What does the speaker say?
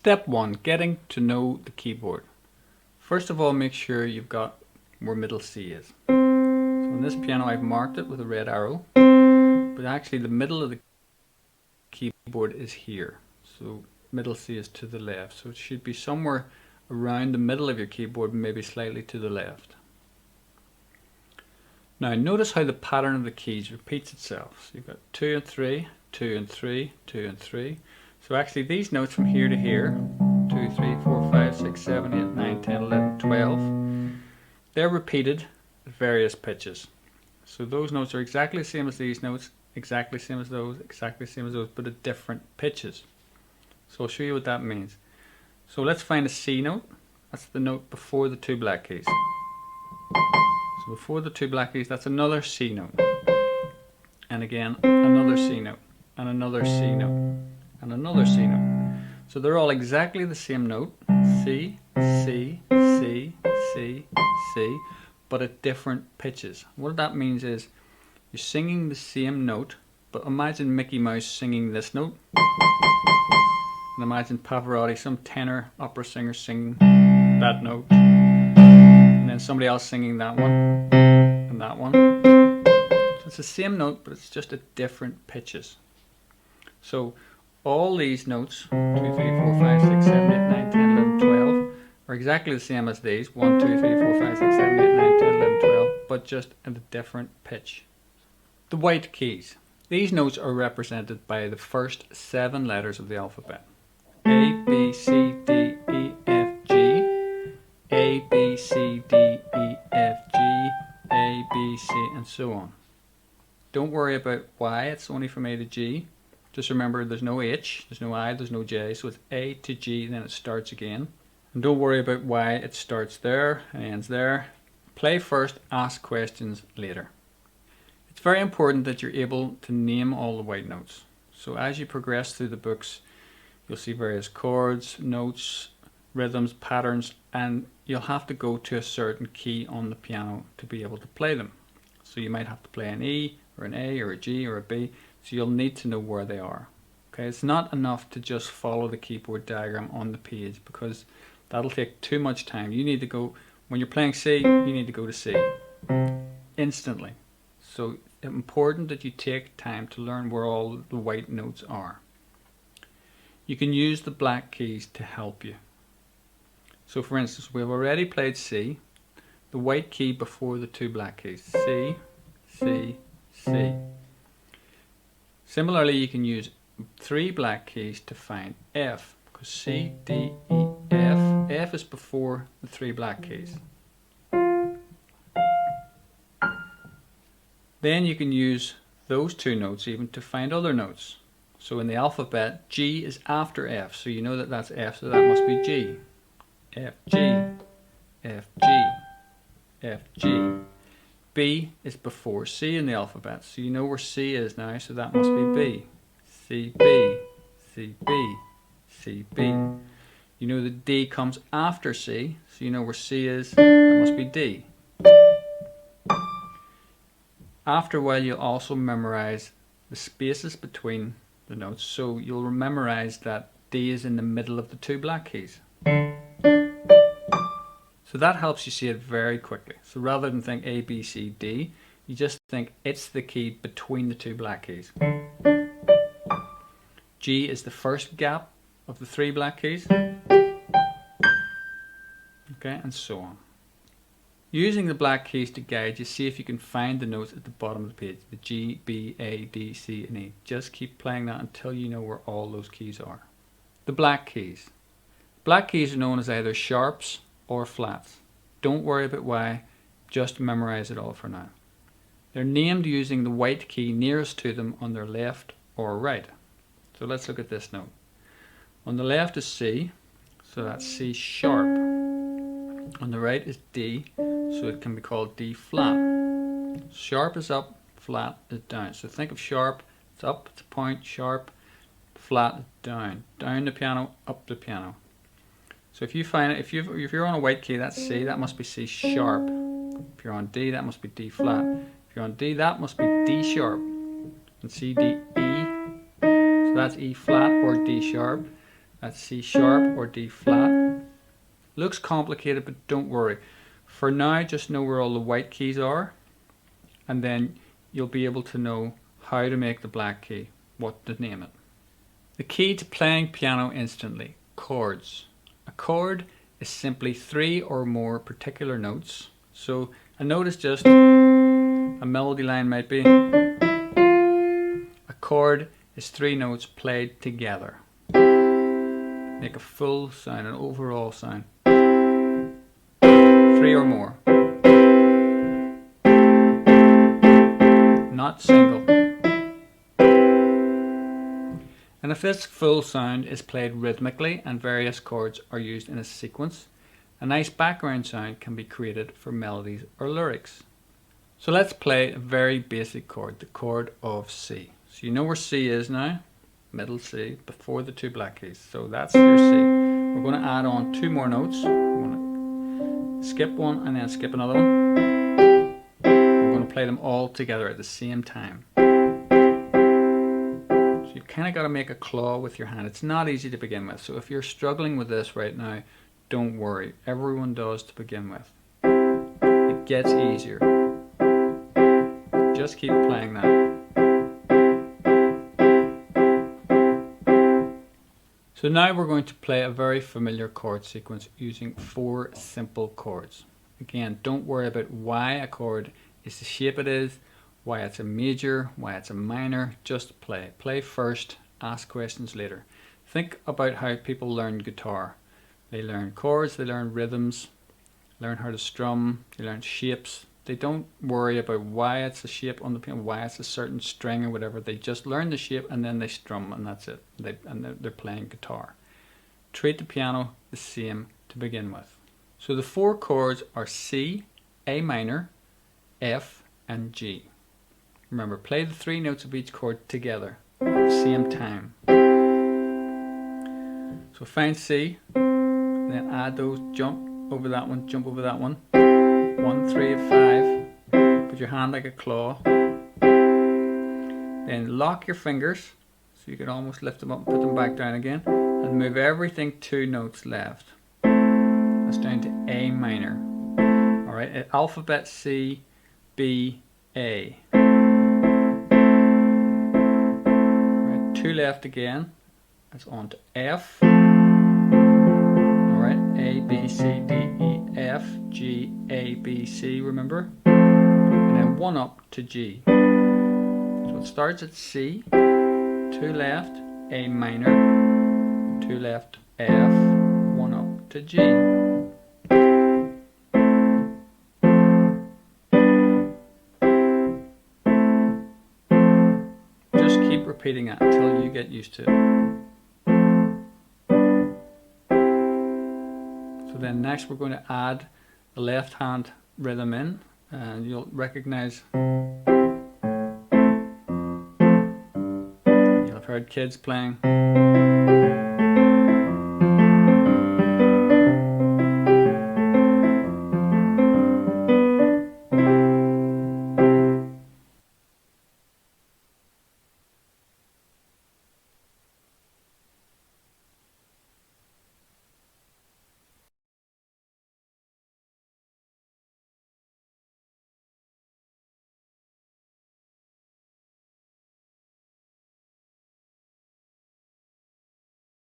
Step 1. Getting to know the keyboard. First of all, make sure you've got where middle C is. So on this piano I've marked it with a red arrow, but actually the middle of the keyboard is here. So middle C is to the left, so it should be somewhere around the middle of your keyboard, maybe slightly to the left. Now notice how the pattern of the keys repeats itself. So you've got 2 and 3, 2 and 3, 2 and 3. So actually these notes from here to here, 2, 3, 4, 5, 6, 7, 8, 9, 10, 11, 12, they're repeated at various pitches. So those notes are exactly the same as these notes, exactly the same as those, exactly the same as those, but at different pitches. So I'll show you what that means. So let's find a C note. That's the note before the two black keys. So before the two black keys, that's another C note. And again, another C note, and another C note, and another C note. So they're all exactly the same note, C, C, C, C, C, but at different pitches. What that means is you're singing the same note, but imagine Mickey Mouse singing this note. And imagine Pavarotti, some tenor opera singer, singing that note. And then somebody else singing that one, and that one. So it's the same note, but it's just at different pitches. So all these notes, 2, 3, 4, 5, 6, 7, 8, 9, 10, 11, 12, are exactly the same as these. 1, 2, 3, 4, 5, 6, 7, 8, 9, 10, 11, 12, but just at a different pitch. The white keys. These notes are represented by the first 7 letters of the alphabet. A, B, C, D, E, F, G. A, B, C, D, E, F, G. A, B, C, and so on. Don't worry about why it's only from A to G. Just remember there's no H, there's no I, there's no J, so it's A to G, then it starts again. And don't worry about why it starts there and ends there. Play first, ask questions later. It's very important that you're able to name all the white notes. So as you progress through the books, you'll see various chords, notes, rhythms, patterns, and you'll have to go to a certain key on the piano to be able to play them. So you might have to play an E, or an A, or a G, or a B, so you'll need to know where they are. Okay, it's not enough to just follow the keyboard diagram on the page, because that'll take too much time. You need to go, when you're playing C, you need to go to C instantly. So it's important that you take time to learn where all the white notes are. You can use the black keys to help you. So for instance, we've already played C, the white key before the two black keys, C, C, C. Similarly, you can use 3 black keys to find F, because C, D, E, F. F is before the 3 black keys. Then you can use those 2 notes even to find other notes. So in the alphabet, G is after F, so you know that that's F, so that must be G. F, G, F, G, F, G. B is before C in the alphabet, so you know where C is now, so that must be B. C, B, C, B, C, B. You know that D comes after C, so you know where C is, that must be D. After a while, you'll also memorize the spaces between the notes, so you'll memorize that D is in the middle of the 2 black keys. So that helps you see it very quickly. So rather than think A, B, C, D, you just think it's the key between the 2 black keys. G is the first gap of the 3 black keys. Okay, and so on. Using the black keys to guide you, see if you can find the notes at the bottom of the page. The G, B, A, D, C, and E. Just keep playing that until you know where all those keys are. The black keys. Black keys are known as either sharps or flats. Don't worry about why, just memorize it all for now. They're named using the white key nearest to them on their left or right. So let's look at this note. On the left is C, so that's C sharp. On the right is D, so it can be called D flat. Sharp is up, flat is down. So think of sharp, it's up, it's a point, sharp, flat, down. Down the piano, up the piano. So if you find it, if you're on a white key, that's C, that must be C sharp. If you're on D, that must be D flat. If you're on D, that must be D sharp. And C, D, E. So that's E flat or D sharp. That's C sharp or D flat. Looks complicated, but don't worry. For now, just know where all the white keys are, and then you'll be able to know how to make the black key, what to name it. The key to playing piano instantly, chords. A chord is simply 3 or more particular notes. So a note is just, a melody line might be. A chord is 3 notes played together. Make a full sound, an overall sound. 3 or more. Not single. And if this full sound is played rhythmically and various chords are used in a sequence, a nice background sound can be created for melodies or lyrics. So let's play a very basic chord, the chord of C. So you know where C is now, middle C, before the 2 black keys. So that's your C. We're going to add on 2 more notes. We're going to skip one and then skip another one. We're going to play them all together at the same time. So you've kind of got to make a claw with your hand. It's not easy to begin with. So if you're struggling with this right now, don't worry. Everyone does to begin with. It gets easier. Just keep playing that. So now we're going to play a very familiar chord sequence using 4 simple chords. Again, don't worry about why a chord is the shape it is, why it's a major, why it's a minor. Just play. Play first, ask questions later. Think about how people learn guitar. They learn chords, they learn rhythms, learn how to strum, they learn shapes. They don't worry about why it's a shape on the piano, why it's a certain string or whatever. They just learn the shape and then they strum, and that's it. They're playing guitar. Treat the piano the same to begin with. So the 4 chords are C, A minor, F, and G. Remember, play the 3 notes of each chord together at the same time. So find C, then add those, jump over that one, jump over that one. 1, 3, 5. Put your hand like a claw. Then lock your fingers so you can almost lift them up and put them back down again, and move everything 2 notes left. That's down to A minor. Alright, alphabet C, B, A. Right, 2 left again. That's on to F. Alright, A, B, C, D, E, F, G, A, B, C, remember? And then 1 up to G. So it starts at C, 2 left, A minor, 2 left, F, 1 up to G. Just keep repeating it until you get used to it. So then next we're going to add the left hand rhythm in, and you'll recognize, you'll have heard kids playing.